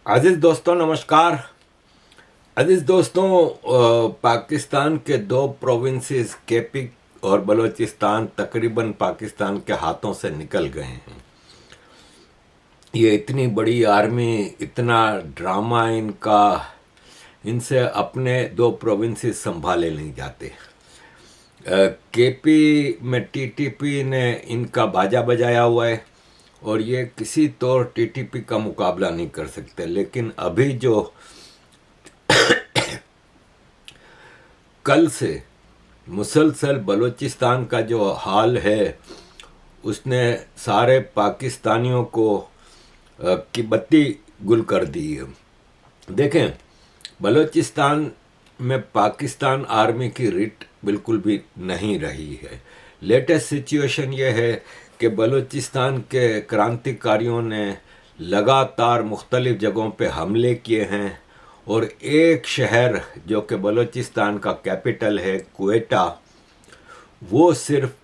अजीज दोस्तों नमस्कार। अजीज दोस्तों, पाकिस्तान के दो प्रोविंसेस केपी और बलूचिस्तान तकरीबन पाकिस्तान के हाथों से निकल गए हैं। ये इतनी बड़ी आर्मी, इतना ड्रामा इनका, इनसे अपने दो प्रोविंसेस संभाले नहीं जाते। केपी में टीटीपी ने इनका बाजा बजाया हुआ है और ये किसी तौर टीटीपी का मुकाबला नहीं कर सकते। लेकिन अभी जो कल से मुसलसल बलूचिस्तान का जो हाल है, उसने सारे पाकिस्तानियों को की बत्ती गुल कर दी है। देखें, बलूचिस्तान में पाकिस्तान आर्मी की रिट बिल्कुल भी नहीं रही है। लेटेस्ट सिचुएशन ये है कि बलूचिस्तान के क्रांतिकारियों ने लगातार मुख्तलिफ जगहों पे हमले किए हैं और एक शहर जो कि बलूचिस्तान का कैपिटल है क्वेटा, वो सिर्फ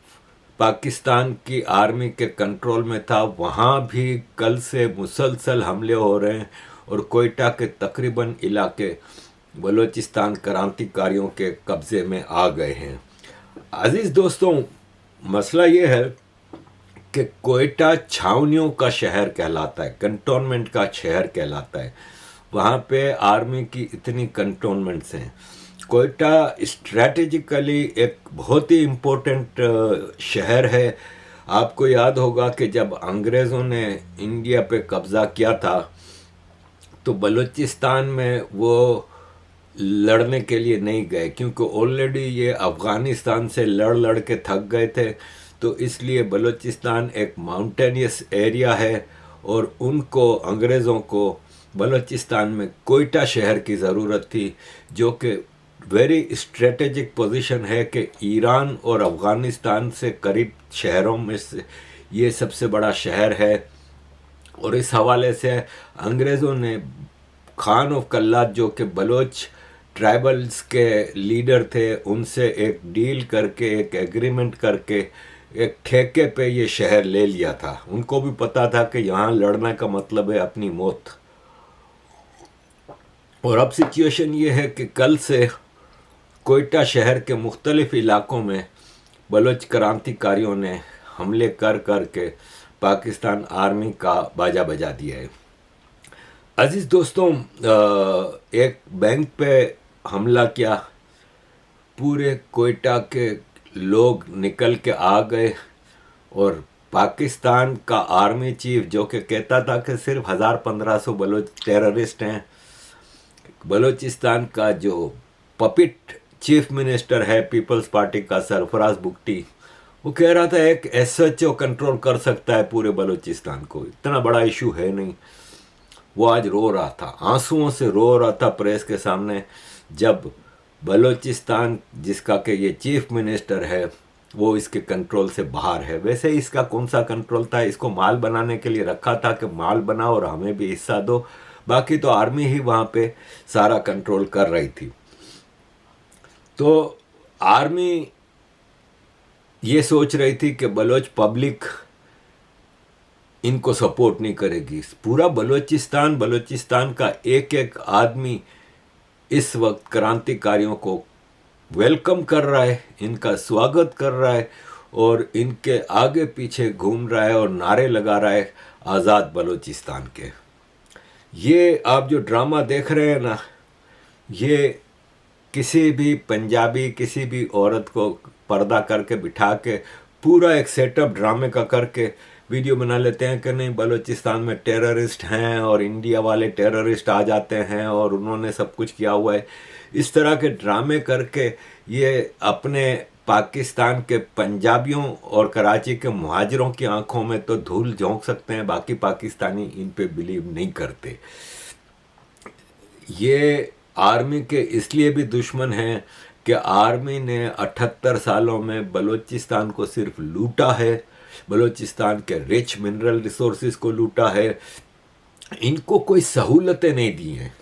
पाकिस्तान की आर्मी के कंट्रोल में था। वहाँ भी कल से मुसलसल हमले हो रहे हैं और क्वेटा के तकरीबन इलाके बलूचिस्तान क्रांतिकारियों के कब्ज़े में आ गए हैं। अजीज़ दोस्तों, मसला ये है कि क्वेटा छावनियों का शहर कहलाता है, कंटोनमेंट का शहर कहलाता है। वहाँ पे आर्मी की इतनी कंटोनमेंट्स हैं। क्वेटा स्ट्रैटेजिकली एक बहुत ही इम्पोर्टेंट शहर है। आपको याद होगा कि जब अंग्रेज़ों ने इंडिया पे कब्ज़ा किया था तो बलूचिस्तान में वो लड़ने के लिए नहीं गए, क्योंकि ऑलरेडी ये अफ़गानिस्तान से लड़ लड़ के थक गए थे। तो इसलिए बलूचिस्तान एक माउंटेनियस एरिया है और उनको, अंग्रेज़ों को बलूचिस्तान में क्वेटा शहर की ज़रूरत थी, जो कि वेरी स्ट्रेटेजिक पोजीशन है कि ईरान और अफ़गानिस्तान से करीब शहरों में से ये सबसे बड़ा शहर है। और इस हवाले से अंग्रेज़ों ने खान ऑफ कल्लात, जो कि बलोच ट्राइबल्स के लीडर थे, उनसे एक डील करके, एक एग्रीमेंट करके एक ठेके पे ये शहर ले लिया था। उनको भी पता था कि यहाँ लड़ने का मतलब है अपनी मौत। और अब सिचुएशन ये है कि कल से क्वेटा शहर के मुख्तलिफ इलाकों में बलोच क्रांतिकारियों ने हमले कर कर के पाकिस्तान आर्मी का बाजा बजा दिया है। अजीज़ दोस्तों, एक बैंक पे हमला किया, पूरे क्वेटा के लोग निकल के आ गए और पाकिस्तान का आर्मी चीफ, जो कि कहता था कि सिर्फ 1000-1500 बलोच टेररिस्ट हैं, बलूचिस्तान का जो पपिट चीफ मिनिस्टर है पीपल्स पार्टी का, सरफराज बुगटी, वो कह रहा था एक एसएचओ कंट्रोल कर सकता है पूरे बलूचिस्तान को, इतना बड़ा इशू है नहीं। वो आज रो रहा था, आंसुओं से रो रहा था प्रेस के सामने, जब बलूचिस्तान जिसका कि ये चीफ मिनिस्टर है वो इसके कंट्रोल से बाहर है। वैसे इसका कौन सा कंट्रोल था, इसको माल बनाने के लिए रखा था कि माल बनाओ और हमें भी हिस्सा दो, बाकी तो आर्मी ही वहाँ पे सारा कंट्रोल कर रही थी। तो आर्मी ये सोच रही थी कि बलोच पब्लिक इनको सपोर्ट नहीं करेगी। पूरा बलूचिस्तान का एक एक आदमी इस वक्त क्रांतिकारियों को वेलकम कर रहा है, इनका स्वागत कर रहा है और इनके आगे पीछे घूम रहा है और नारे लगा रहा है आज़ाद बलूचिस्तान के। ये आप जो ड्रामा देख रहे हैं ना, ये किसी भी पंजाबी, किसी भी औरत को पर्दा करके बिठा के पूरा एक सेटअप ड्रामे का करके वीडियो बना लेते हैं कि नहीं बलूचिस्तान में टेररिस्ट हैं और इंडिया वाले टेररिस्ट आ जाते हैं और उन्होंने सब कुछ किया हुआ है। इस तरह के ड्रामे करके ये अपने पाकिस्तान के पंजाबियों और कराची के मुहाजिरों की आंखों में तो धूल झोंक सकते हैं, बाकी पाकिस्तानी इन पे बिलीव नहीं करते। ये आर्मी के इसलिए भी दुश्मन हैं कि आर्मी ने 78 सालों में बलूचिस्तान को सिर्फ लूटा है, बलूचिस्तान के रिच मिनरल रिसोर्सेज को लूटा है, इनको कोई सहूलतें नहीं दी हैं।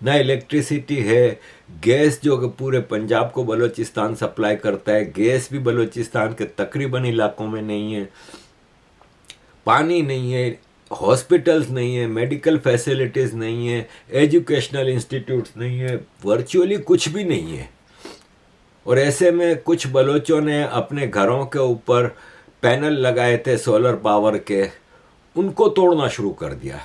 ना इलेक्ट्रिसिटी है, गैस जो कि पूरे पंजाब को बलूचिस्तान सप्लाई करता है, गैस भी बलूचिस्तान के तकरीबन इलाकों में नहीं है, पानी नहीं है, हॉस्पिटल्स नहीं है, मेडिकल फैसिलिटीज़ नहीं है, एजुकेशनल इंस्टीट्यूट्स नहीं है, वर्चुअली कुछ भी नहीं है। और ऐसे में कुछ बलोचों ने अपने घरों के ऊपर पैनल लगाए थे सोलर पावर के, उनको तोड़ना शुरू कर दिया।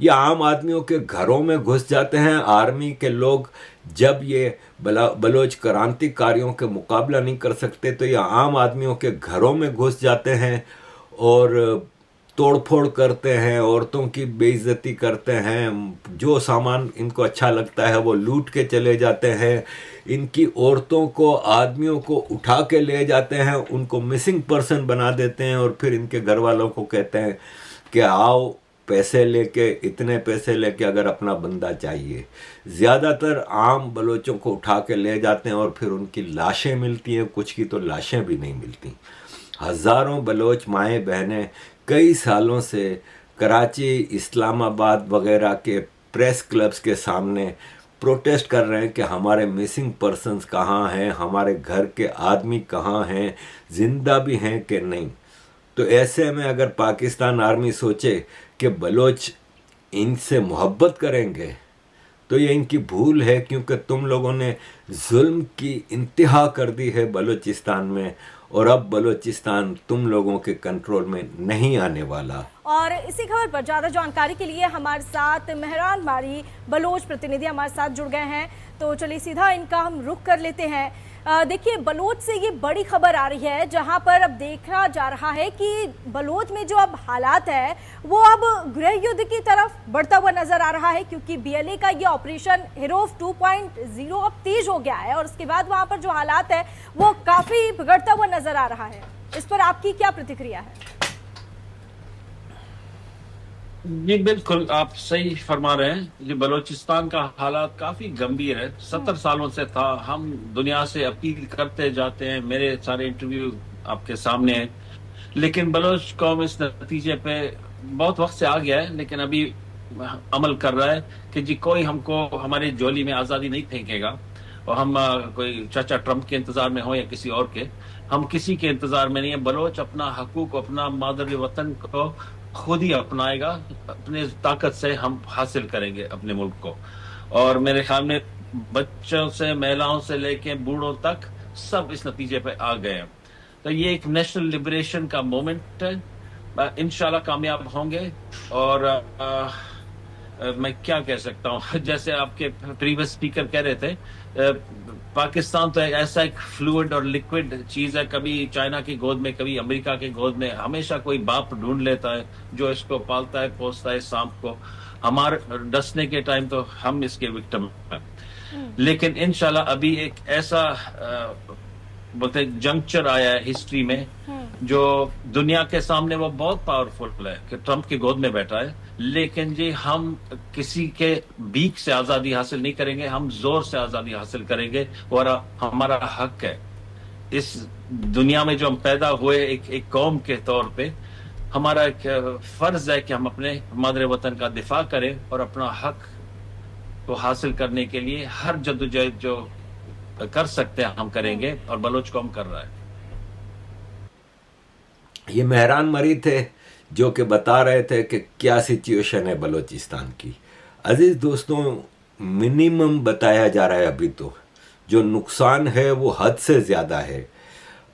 ये आम आदमियों के घरों में घुस जाते हैं। आर्मी के लोग जब ये बलोच क्रांतिकारियों के मुकाबला नहीं कर सकते तो ये आम आदमियों के घरों में घुस जाते हैं और तोड़फोड़ करते हैं, औरतों की बेइज्जती करते हैं, जो सामान इनको अच्छा लगता है वो लूट के चले जाते हैं। इनकी औरतों को, आदमियों को उठा के ले जाते हैं, उनको मिसिंग पर्सन बना देते हैं और फिर इनके घर वालों को कहते हैं कि आओ पैसे लेके, इतने पैसे लेके अगर अपना बंदा चाहिए। ज़्यादातर आम बलोचों को उठा के ले जाते हैं और फिर उनकी लाशें मिलती हैं, कुछ की तो लाशें भी नहीं मिलती। हज़ारों बलोच माएँ बहनें कई सालों से कराची, इस्लामाबाद वगैरह के प्रेस क्लब्स के सामने प्रोटेस्ट कर रहे हैं कि हमारे मिसिंग पर्सन्स कहाँ हैं, हमारे घर के आदमी कहाँ हैं, जिंदा भी हैं कि नहीं। तो ऐसे में अगर पाकिस्तान आर्मी सोचे कि बलोच इनसे मोहब्बत करेंगे तो ये इनकी भूल है, क्योंकि तुम लोगों ने जुल्म की इंतहा कर दी है बलूचिस्तान में, और अब बलूचिस्तान तुम लोगों के कंट्रोल में नहीं आने वाला। और इसी खबर पर ज़्यादा जानकारी के लिए हमारे साथ मेहरान मारी बलोच प्रतिनिधि हमारे साथ जुड़ गए हैं, तो चलिए सीधा इनका हम रुख कर लेते हैं। देखिए, बलोच से ये बड़ी खबर आ रही है जहां पर अब देखा जा रहा है कि बलोच में जो अब हालात है वो अब गृह युद्ध की तरफ बढ़ता हुआ नजर आ रहा है, क्योंकि बीएलए का ये ऑपरेशन हिरोफ 2.0 अब तेज हो गया है और उसके बाद वहां पर जो हालात है वो काफी बिगड़ता हुआ नजर आ रहा है। इस पर आपकी क्या प्रतिक्रिया है? जी बिल्कुल, आप सही फरमा रहे हैं। ये बलूचिस्तान का हालात काफी गंभीर है। 70 सालों से था। हम दुनिया से अपील करते जाते हैं, मेरे सारे इंटरव्यू आपके सामने हैं, लेकिन बलोच कौम इस नतीजे पे बहुत वक्त से आ गया है, लेकिन अभी अमल कर रहा है कि जी कोई हमको हमारी झोली में आजादी नहीं फेंकेगा। और हम कोई चाचा ट्रंप के इंतजार में हो या किसी और के, हम किसी के इंतजार में नहीं है। बलोच अपना हकूक, अपना मादर वतन को खुद ही अपनाएगा। अपने ताकत से हम हासिल करेंगे अपने मुल्क को। और मेरे ख्याल में बच्चों से, महिलाओं से लेके बूढ़ों तक सब इस नतीजे पे आ गए हैं। तो ये एक नेशनल लिबरेशन का मोमेंट है। इंशाल्लाह कामयाब होंगे। और मैं क्या कह सकता हूँ, जैसे आपके प्रीवियस स्पीकर कह रहे थे, पाकिस्तान तो ऐसा एक फ्लूइड और लिक्विड चीज है, कभी चाइना की गोद में, कभी अमेरिका की गोद में। हमेशा कोई बाप ढूंढ लेता है जो इसको पालता है, पोसता है सांप को। हमारे डसने के टाइम तो हम इसके विक्टिम हैं। लेकिन इंशाल्लाह अभी एक ऐसा बोलते जंक्चर आया है हिस्ट्री में जो दुनिया के सामने वो बहुत पावरफुल है कि ट्रंप की गोद में बैठा है। लेकिन जी हम किसी के बीक से आजादी हासिल नहीं करेंगे, हम जोर से आजादी हासिल करेंगे। और हमारा हक है इस दुनिया में जो हम पैदा हुए एक कौम के तौर पे, हमारा एक फर्ज है कि हम अपने मादर वतन का दिफा करें और अपना हक को हासिल करने के लिए हर जद्दोजहद जो कर सकते हैं हम करेंगे। और बलोच कौम कर रहा है। ये मेहरान मरी थे जो कि बता रहे थे कि क्या सिचुएशन है बलूचिस्तान की। अजीज दोस्तों, मिनिमम बताया जा रहा है अभी तो, जो नुकसान है वो हद से ज़्यादा है।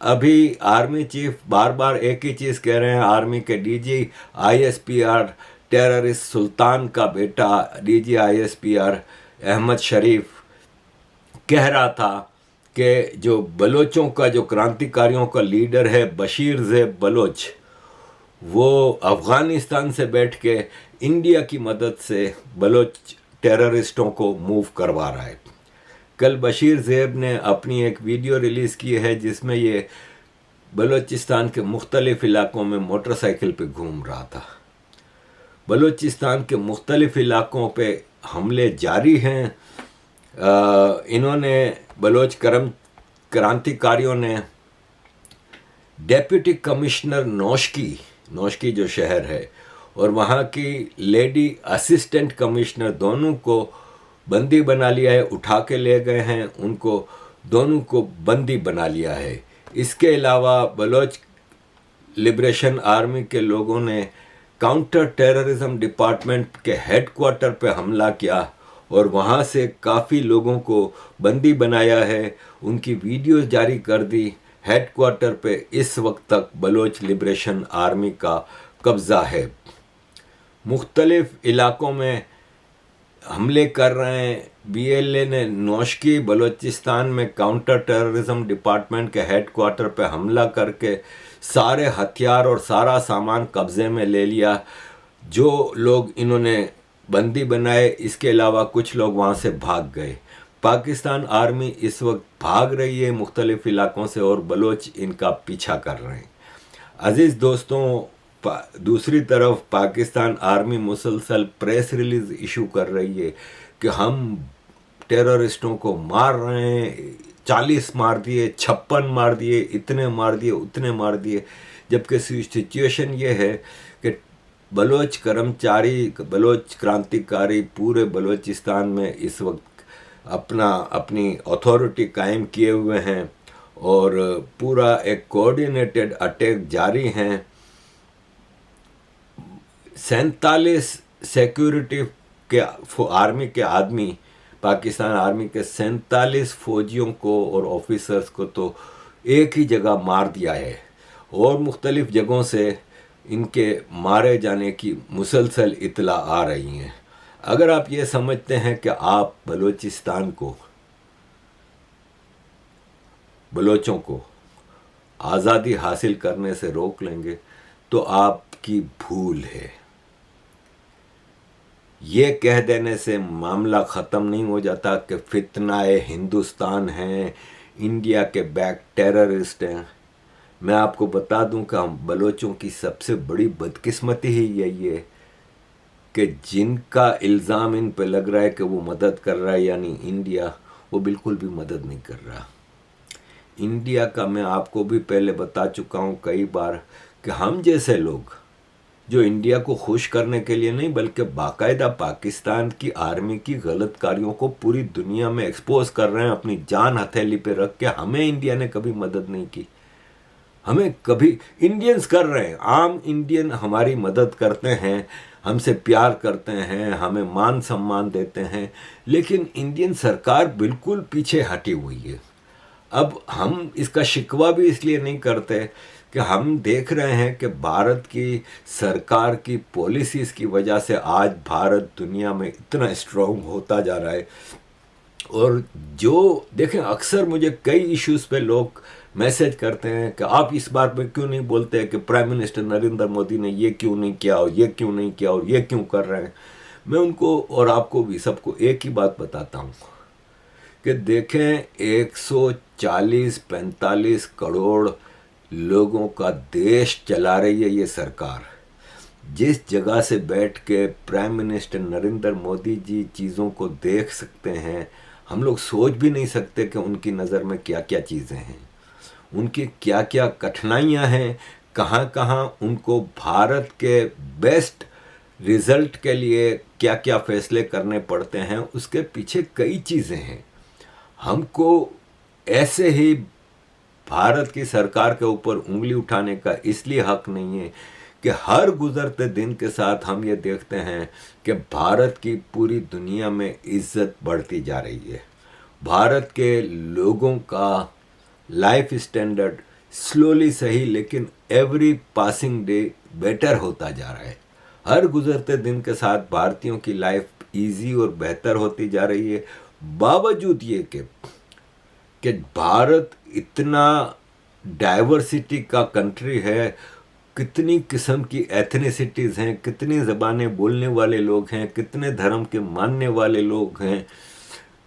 अभी आर्मी चीफ बार बार एक ही चीज़ कह रहे हैं। आर्मी के डीजी आईएसपीआर टेररिस्ट सुल्तान का बेटा डीजी आईएसपीआर अहमद शरीफ कह रहा था कि जो बलोचों का, जो क्रांतिकारियों का लीडर है बशीर ज़ेब बलोच, वो अफ़गानिस्तान से बैठ के इंडिया की मदद से बलोच टेररिस्टों को मूव करवा रहा है। कल बशीर ज़ेब ने अपनी एक वीडियो रिलीज़ की है जिसमें ये बलूचिस्तान के मुख्तलिफ़ इलाकों में मोटरसाइकिल पे घूम रहा था। बलूचिस्तान के मुख्तलिफ़ इलाकों पे हमले जारी हैं। इन्होंने बलोच क्रांतिकारियों ने डेप्यूटी कमिश्नर नौशकी जो शहर है और वहाँ की लेडी असिस्टेंट कमिश्नर, दोनों को बंदी बना लिया है, उठा के ले गए हैं उनको, दोनों को बंदी बना लिया है। इसके अलावा बलोच लिबरेशन आर्मी के लोगों ने काउंटर टेररिज्म डिपार्टमेंट के हेडक्वार्टर पे हमला किया और वहाँ से काफ़ी लोगों को बंदी बनाया है, उनकी वीडियोस जारी कर दी। हेडक्वार्टर पे इस वक्त तक बलोच लिबरेशन आर्मी का कब्ज़ा है। मुख्तलिफ इलाकों में हमले कर रहे हैं। बीएलए ने नौशकी बलूचिस्तान में काउंटर टेररिज्म डिपार्टमेंट के हेडक्वार्टर पे हमला करके सारे हथियार और सारा सामान कब्ज़े में ले लिया। जो लोग इन्होंने बंदी बनाए, इसके अलावा कुछ लोग वहाँ से भाग गए। पाकिस्तान आर्मी इस वक्त भाग रही है मुख्तलिफ इलाकों से और बलोच इनका पीछा कर रहे हैं। अजीज़ दोस्तों, दूसरी तरफ पाकिस्तान आर्मी मुसलसल प्रेस रिलीज इशू कर रही है कि हम टेररिस्टों को मार रहे हैं, 40 मार दिए, 56 मार दिए, इतने मार दिए, उतने मार दिए। जबकि सिचुएशन ये है कि बलोच कर्मचारी, बलोच क्रांतिकारी पूरे बलोचिस्तान में इस वक्त अपनी अथॉरिटी कायम किए हुए हैं और पूरा एक कोऑर्डिनेटेड अटैक जारी हैं। 47 सिक्योरिटी के आर्मी के आदमी, पाकिस्तान आर्मी के 47 फौजियों को और ऑफिसर्स को तो एक ही जगह मार दिया है और मुख्तलिफ जगहों से इनके मारे जाने की मुसलसल इत्तला आ रही हैं। अगर आप ये समझते हैं कि आप बलूचिस्तान को, बलोचों को आज़ादी हासिल करने से रोक लेंगे तो आपकी भूल है। ये कह देने से मामला ख़त्म नहीं हो जाता कि फितनाए हिंदुस्तान हैं, इंडिया के बैक टेररिस्ट हैं। मैं आपको बता दूं कि हम बलोचों की सबसे बड़ी बदकिस्मती ही यही है कि जिनका इल्ज़ाम इन पे लग रहा है कि वो मदद कर रहा है, यानी इंडिया, वो बिल्कुल भी मदद नहीं कर रहा। इंडिया का मैं आपको भी पहले बता चुका हूँ कई बार कि हम जैसे लोग जो इंडिया को खुश करने के लिए नहीं बल्कि बाकायदा पाकिस्तान की आर्मी की गलत कार्यों को पूरी दुनिया में एक्सपोज कर रहे हैं, अपनी जान हथेली पे रख के। हमें इंडिया ने कभी मदद नहीं की, हमें कभी, इंडियंस कर रहे हैं, आम इंडियन हमारी मदद करते हैं, हमसे प्यार करते हैं, हमें मान सम्मान देते हैं, लेकिन इंडियन सरकार बिल्कुल पीछे हटी हुई है। अब हम इसका शिकवा भी इसलिए नहीं करते कि हम देख रहे हैं कि भारत की सरकार की पॉलिसीज़ की वजह से आज भारत दुनिया में इतना स्ट्रॉन्ग होता जा रहा है। और जो देखें, अक्सर मुझे कई इश्यूज़ पे लोग मैसेज करते हैं कि आप इस बार में क्यों नहीं बोलते हैं कि प्राइम मिनिस्टर नरेंद्र मोदी ने ये क्यों नहीं किया और ये क्यों नहीं किया और ये क्यों कर रहे हैं। मैं उनको और आपको भी सबको एक ही बात बताता हूँ कि देखें, 140-45 करोड़ लोगों का देश चला रही है ये सरकार। जिस जगह से बैठ के प्राइम मिनिस्टर नरेंद्र मोदी जी चीज़ों को देख सकते हैं, हम लोग सोच भी नहीं सकते कि उनकी नज़र में क्या क्या चीज़ें हैं, उनकी क्या क्या कठिनाइयाँ हैं, कहाँ कहाँ उनको भारत के बेस्ट रिज़ल्ट के लिए क्या क्या फैसले करने पड़ते हैं। उसके पीछे कई चीज़ें हैं। हमको ऐसे ही भारत की सरकार के ऊपर उंगली उठाने का इसलिए हक नहीं है कि हर गुजरते दिन के साथ हम ये देखते हैं कि भारत की पूरी दुनिया में इज्जत बढ़ती जा रही है। भारत के लोगों का लाइफ स्टैंडर्ड स्लोली सही लेकिन एवरी पासिंग डे बेटर होता जा रहा है। हर गुजरते दिन के साथ भारतीयों की लाइफ इजी और बेहतर होती जा रही है। बावजूद ये कि भारत इतना डाइवर्सिटी का कंट्री है, कितनी किस्म की एथनिसिटीज़ हैं, कितनी ज़बानें बोलने वाले लोग हैं, कितने धर्म के मानने वाले लोग हैं,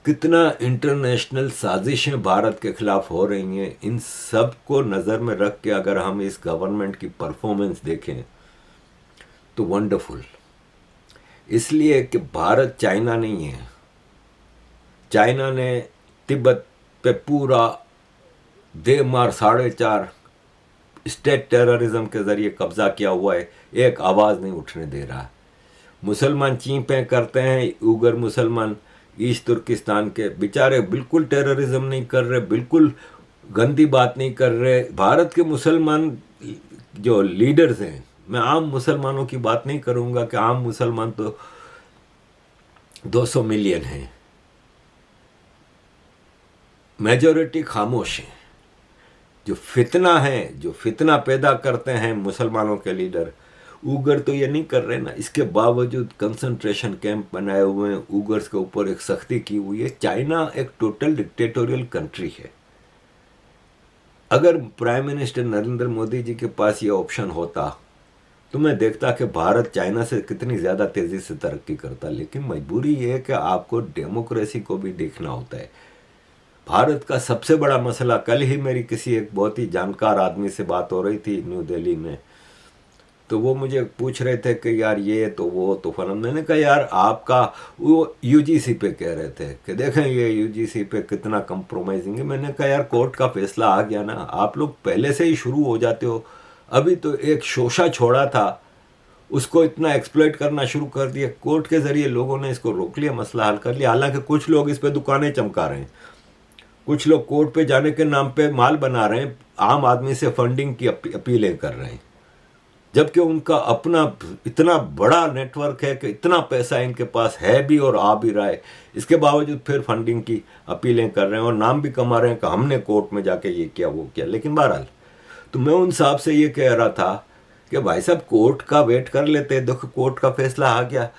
कितना इंटरनेशनल साजिशें भारत के ख़िलाफ़ हो रही हैं। इन सब को नज़र में रख के अगर हम इस गवर्नमेंट की परफॉर्मेंस देखें तो वंडरफुल। इसलिए कि भारत चाइना नहीं है। चाइना ने तिब्बत पे पूरा देमार 4.5 स्टेट टेररिज्म के ज़रिए कब्ज़ा किया हुआ है, एक आवाज़ नहीं उठने दे रहा। मुसलमान चींपें करते हैं, उगर मुसलमान ईस्ट तुर्किस्तान के बेचारे बिल्कुल टेररिज्म नहीं कर रहे, बिल्कुल गंदी बात नहीं कर रहे। भारत के मुसलमान जो लीडर्स हैं, मैं आम मुसलमानों की बात नहीं करूंगा कि आम मुसलमान तो 200 मिलियन हैं, मेजॉरिटी खामोश है। जो फितना पैदा करते हैं मुसलमानों के लीडर, उगर तो ये नहीं कर रहे ना, इसके बावजूद कंसंट्रेशन कैंप बनाए हुए हैं, उगर्स के ऊपर एक सख्ती की हुई है। चाइना एक टोटल डिक्टेटोरियल कंट्री है। अगर प्राइम मिनिस्टर नरेंद्र मोदी जी के पास ये ऑप्शन होता तो मैं देखता कि भारत चाइना से कितनी ज़्यादा तेज़ी से तरक्की करता, लेकिन मजबूरी ये है कि आपको डेमोक्रेसी को भी देखना होता है। भारत का सबसे बड़ा मसला, कल ही मेरी किसी एक बहुत ही जानकार आदमी से बात हो रही थी न्यू दिल्ली में, तो वो मुझे पूछ रहे थे कि यार ये तो वो तो फलन। मैंने कहा यार आपका वो यूजीसी पे कह रहे थे कि देखें ये यूजीसी पे कितना कंप्रोमाइजिंग है। मैंने कहा यार कोर्ट का फैसला आ गया ना, आप लोग पहले से ही शुरू हो जाते हो। अभी तो एक शोषा छोड़ा था, उसको इतना एक्सप्लॉइट करना शुरू कर दिया। कोर्ट के जरिए लोगों ने इसको रोक लिया, मसला हल कर लिया। हालांकि कुछ लोग इस पे दुकानें चमका रहे हैं, कुछ लोग कोर्ट पे जाने के नाम पे माल बना रहे हैं, आम आदमी से फंडिंग की अपीलें कर रहे हैं, जबकि उनका अपना इतना बड़ा नेटवर्क है कि इतना पैसा इनके पास है भी और आ भी रहा है। इसके बावजूद फिर फंडिंग की अपीलें कर रहे हैं और नाम भी कमा रहे हैं कि हमने कोर्ट में जाके ये किया वो किया। लेकिन बहरहाल, तो मैं उन साहब से ये कह रहा था कि भाई साहब कोर्ट का वेट कर लेते, देखो कोर्ट का फैसला आ गया,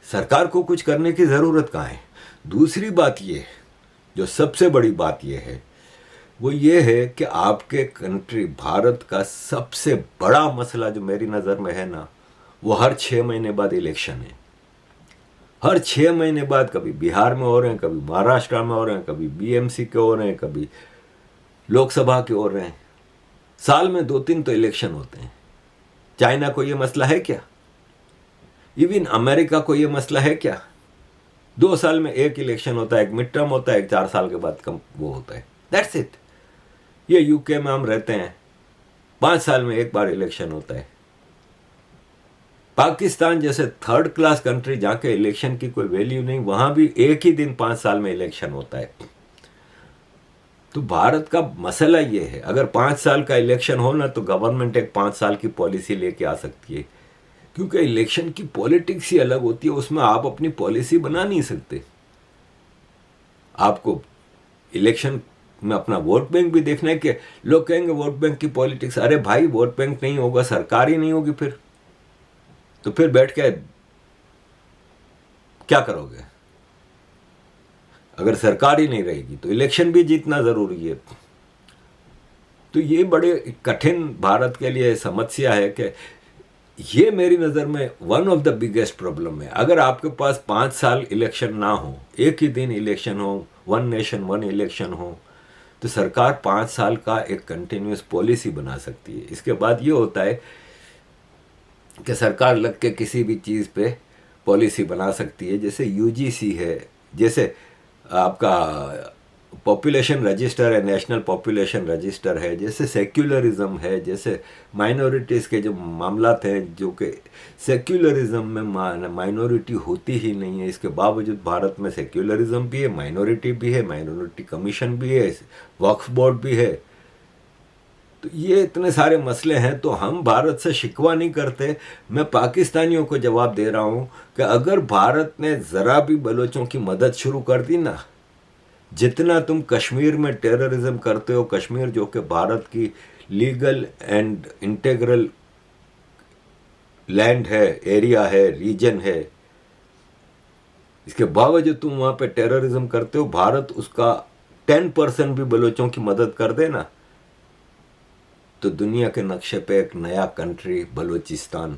सरकार को कुछ करने की ज़रूरत कहाँ है। दूसरी बात ये, जो सबसे बड़ी बात ये है, वो ये है कि आपके कंट्री भारत का सबसे बड़ा मसला जो मेरी नज़र में है ना, वो हर 6 महीने बाद इलेक्शन है। हर 6 महीने बाद कभी बिहार में हो रहे हैं, कभी महाराष्ट्र में हो रहे हैं, कभी बीएमसी के हो रहे हैं, कभी लोकसभा के हो रहे हैं। साल में 2-3 तो इलेक्शन होते हैं। चाइना को ये मसला है क्या? इवन अमेरिका को ये मसला है क्या? 2 साल में एक इलेक्शन होता है, एक मिड टर्म होता है, एक 4 साल के बाद कम वो होता है, दैट्स इट। ये यूके में हम रहते हैं, 5 साल में एक बार इलेक्शन होता है। पाकिस्तान जैसे 3rd क्लास कंट्री जहाँ के इलेक्शन की कोई वैल्यू नहीं, वहाँ भी एक ही दिन 5 साल में इलेक्शन होता है। तो भारत का मसला ये है, अगर 5 साल का इलेक्शन हो ना, तो गवर्नमेंट एक 5 साल की पॉलिसी लेके आ सकती है, क्योंकि इलेक्शन की पॉलिटिक्स ही अलग होती है, उसमें आप अपनी पॉलिसी बना नहीं सकते। आपको इलेक्शन में अपना वोट बैंक भी देखना है। कि लोग कहेंगे वोट बैंक की पॉलिटिक्स, अरे भाई वोट बैंक नहीं होगा, सरकार ही नहीं होगी, फिर तो बैठ के क्या करोगे? अगर सरकार ही नहीं रहेगी तो इलेक्शन भी जीतना जरूरी है। तो ये बड़े कठिन भारत के लिए समस्या है कि ये मेरी नज़र में one of the biggest problem है। अगर आपके पास 5 साल इलेक्शन ना हो, एक ही दिन इलेक्शन हो, 1 नेशन 1 इलेक्शन हो, तो सरकार 5 साल का एक कंटिन्यूस पॉलिसी बना सकती है। इसके बाद ये होता है कि सरकार लग के किसी भी चीज़ पे पॉलिसी बना सकती है। जैसे यूजीसी है, जैसे आपका पॉपुलेशन रजिस्टर है, नेशनल पॉपुलेशन रजिस्टर है, जैसे सेक्युलरिज्म है, जैसे माइनॉरिटीज़ के जो मामला हैं, जो कि सेक्युलरिज्म में माइनॉरिटी होती ही नहीं है, इसके बावजूद भारत में सेक्युलरिज्म भी है, माइनॉरिटी भी है, माइनॉरिटी कमीशन भी है, वक्फ बोर्ड भी है। तो ये इतने सारे मसले हैं, तो हम भारत से शिकवा नहीं करते। मैं पाकिस्तानियों को जवाब दे रहा हूँ कि अगर भारत ने ज़रा भी बलोचों की मदद शुरू कर दी ना, जितना तुम कश्मीर में टेररिज्म करते हो, कश्मीर जो कि भारत की लीगल एंड इंटेग्रल लैंड है, एरिया है, रीजन है, इसके बावजूद तुम वहाँ पे टेररिज्म करते हो। भारत उसका 10% भी बलोचों की मदद कर देना, तो दुनिया के नक्शे पे एक नया कंट्री बलोचिस्तान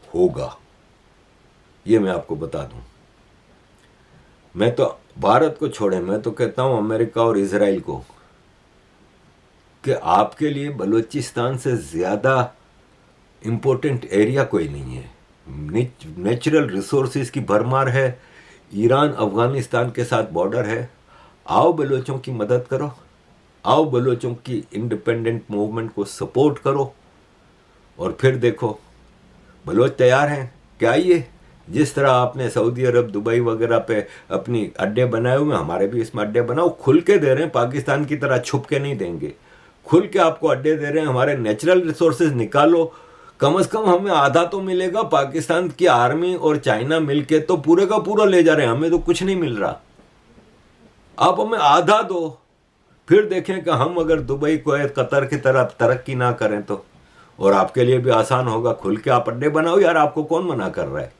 होगा। ये मैं आपको बता दूं। मैं तो भारत को छोड़े, मैं तो कहता हूं अमेरिका और इजराइल को कि आपके लिए बलोचिस्तान से ज़्यादा इम्पोर्टेंट एरिया कोई नहीं है। नेचुरल रिसोर्सेज की भरमार है, ईरान अफगानिस्तान के साथ बॉर्डर है। आओ बलोचों की मदद करो, आओ बलोचों की इंडिपेंडेंट मूवमेंट को सपोर्ट करो, और फिर देखो बलोच तैयार हैं क्या? ये जिस तरह आपने सऊदी अरब, दुबई वगैरह पे अपनी अड्डे बनाए हुए, हमारे भी इसमें अड्डे बनाओ। खुल के दे रहे हैं, पाकिस्तान की तरह छुप के नहीं देंगे, खुल के आपको अड्डे दे रहे हैं। हमारे नेचुरल रिसोर्सेज निकालो, कम से कम हमें आधा तो मिलेगा। पाकिस्तान की आर्मी और चाइना मिलके तो पूरे का पूरा ले जा रहे हैं, हमें तो कुछ नहीं मिल रहा। आप हमें आधा दो, फिर देखें कि हम अगर दुबई कुवैत कतर की तरह तरक्की ना करें तो, और आपके लिए भी आसान होगा। खुल के आप अड्डे बनाओ यार, आपको कौन मना कर रहा है।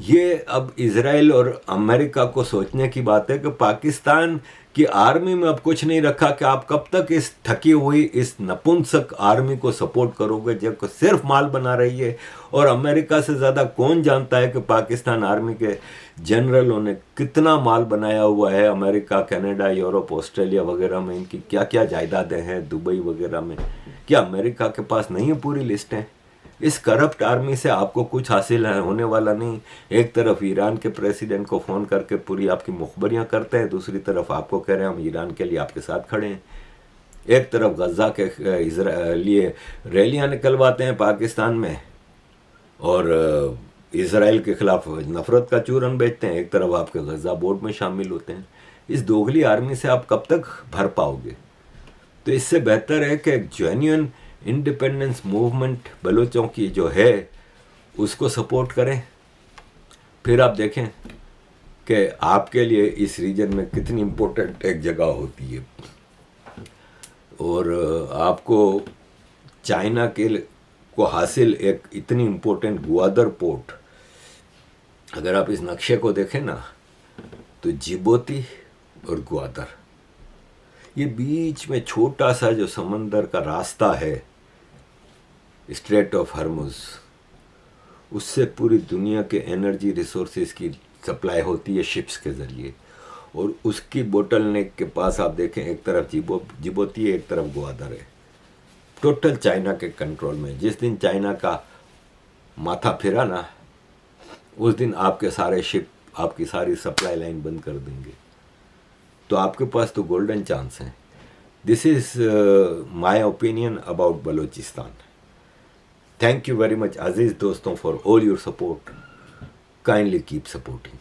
ये अब इजराइल और अमेरिका को सोचने की बात है कि पाकिस्तान की आर्मी में अब कुछ नहीं रखा कि आप कब तक इस थकी हुई इस नपुंसक आर्मी को सपोर्ट करोगे जो सिर्फ माल बना रही है। और अमेरिका से ज़्यादा कौन जानता है कि पाकिस्तान आर्मी के जनरलों ने कितना माल बनाया हुआ है। अमेरिका, कनाडा, यूरोप, ऑस्ट्रेलिया वगैरह में इनकी क्या क्या जायदादें हैं, दुबई वगैरह में। क्या अमेरिका के पास नहीं है पूरी लिस्टें? इस करप्ट आर्मी से आपको कुछ हासिल होने वाला नहीं। एक तरफ ईरान के प्रेसिडेंट को फ़ोन करके पूरी आपकी मुखबरियां करते हैं, दूसरी तरफ आपको कह रहे हैं हम ईरान के लिए आपके साथ खड़े हैं। एक तरफ गज़ा के लिए रैलियां निकलवाते हैं पाकिस्तान में, और इसराइल के खिलाफ नफरत का चूरन बेचते हैं। एक तरफ आपके गज़ा बोर्ड में शामिल होते हैं। इस दोगली आर्मी से आप कब तक भर पाओगे? तो इससे बेहतर है कि एक जेन्युइन इंडिपेंडेंस मूवमेंट बलोचों की जो है उसको सपोर्ट करें। फिर आप देखें कि आपके लिए इस रीजन में कितनी इम्पोर्टेंट एक जगह होती है। और आपको चाइना के को हासिल एक इतनी इम्पोर्टेंट ग्वादर पोर्ट, अगर आप इस नक्शे को देखें ना, तो जिबूती और ग्वादर, ये बीच में छोटा सा जो समंदर का रास्ता है, स्ट्रेट ऑफ हॉर्मुज़, उससे पूरी दुनिया के एनर्जी रिसोर्सेज की सप्लाई होती है शिप्स के ज़रिए। और उसकी बोटल नेक के पास आप देखें, एक तरफ जिबूती है, एक तरफ ग्वादर है, टोटल चाइना के कंट्रोल में। जिस दिन चाइना का माथा फिरा ना, उस दिन आपके सारे शिप, आपकी सारी सप्लाई लाइन बंद कर देंगे। तो आपके पास तो गोल्डन चांस है। This is my opinion about Balochistan. Thank you very much अजीज़ दोस्तों for all your support. Kindly keep supporting.